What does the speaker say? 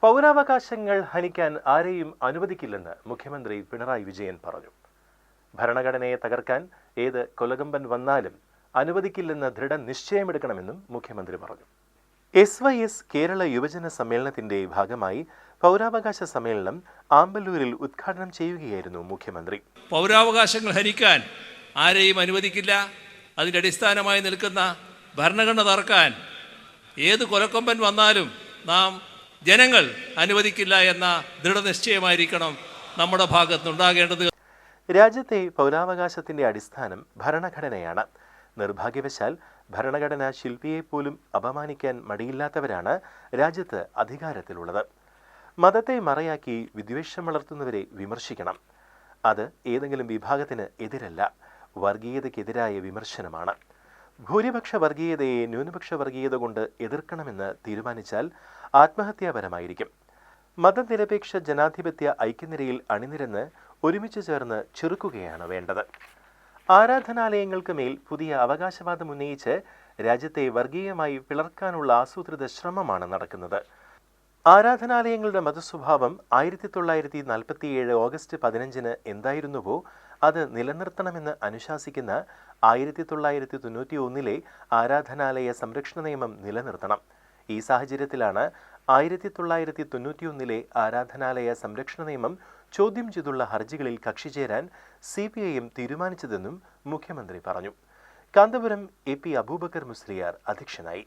പൗരാവകാശങ്ങൾ ഹനിക്കാൻ ആരെയും അനുവദിക്കില്ലെന്ന് മുഖ്യമന്ത്രി പിണറായി വിജയൻ പറഞ്ഞു. ഭരണഘടനയെ തകർക്കാൻ ഏത് കൊലകമ്പൻ വന്നാലും അനുവദിക്കില്ലെന്ന് ദൃഢനിശ്ചയമെടുക്കണമെന്നും മുഖ്യമന്ത്രി പറഞ്ഞു. SYS കേരള യുവജന സമ്മേളനത്തിന്റെ ഭാഗമായി പൗരാവകാശ സമ്മേളനം ആമ്പല്ലൂരിൽ ഉദ്ഘാടനം ചെയ്യുകയായിരുന്നു മുഖ്യമന്ത്രി. പൗരാവകാശങ്ങൾ ഹനിക്കാൻ ആരെയും അനുവദിക്കില്ല. അതിന്റെ അടിസ്ഥാനമായി നിൽക്കുന്ന ഭരണഘടന തകർക്കാൻ ഏത് കൊലക്കൊമ്പൻ വന്നാലും നാം ജനങ്ങൾ അനുവദിക്കില്ല എന്ന ദൃഢനിശ്ചയമായിരിക്കണം നമ്മുടെ ഭാഗത്തുനിന്നുണ്ടാകേണ്ടത്. രാജ്യത്തെ പൗരാവകാശത്തിന്റെ അടിസ്ഥാനം ഭരണഘടനയാണ്. നിർഭാഗ്യവശാൽ ഭരണഘടനാ ശില്പിയെ പോലും അപമാനിക്കാൻ മടിയില്ലാത്തവരാണ് രാജ്യത്ത് അധികാരത്തിലുള്ളത്. മതത്തെ മറയാക്കി വിദ്വേഷം വളർത്തുന്നവരെ വിമർശിക്കണം. അത് ഏതെങ്കിലും വിഭാഗത്തിന് എതിരല്ല, വർഗീയതയ്ക്കെതിരായ വിമർശനമാണ്. ഭൂരിപക്ഷ വർഗീയതയെ ന്യൂനപക്ഷ വർഗീയത കൊണ്ട് എതിർക്കണമെന്ന് തീരുമാനിച്ചാൽ ആത്മഹത്യാപരമായിരിക്കും. മതനിരപേക്ഷ ജനാധിപത്യ ഐക്യനിരയിൽ അണിനിരന്ന് ഒരുമിച്ച് ചേർന്ന് ചെറുക്കുകയാണ് വേണ്ടത്. ആരാധനാലയങ്ങൾക്ക് മേൽ പുതിയ അവകാശവാദം ഉന്നയിച്ച് രാജ്യത്തെ വർഗീയമായി പിളർക്കാനുള്ള ആസൂത്രിത ശ്രമമാണ് നടക്കുന്നത്. ആരാധനാലയങ്ങളുടെ മതസ്വഭാവം 1947 ഓഗസ്റ്റ് 15 എന്തായിരുന്നുവോ അത് നിലനിർത്തണമെന്ന് അനുശാസിക്കുന്ന 1991 ആരാധനാലയ സംരക്ഷണ നിയമം നിലനിർത്തണം. ഈ സാഹചര്യത്തിലാണ് 1991 ആരാധനാലയ സംരക്ഷണ നിയമം ചോദ്യം ചെയ്തുള്ള ഹർജികളിൽ കക്ഷി ചേരാൻ CPIM തീരുമാനിച്ചതെന്നും മുഖ്യമന്ത്രി പറഞ്ഞു. കാന്തപുരം AP അബൂബക്കർ മുസ്ലിയാർ അധ്യക്ഷനായി.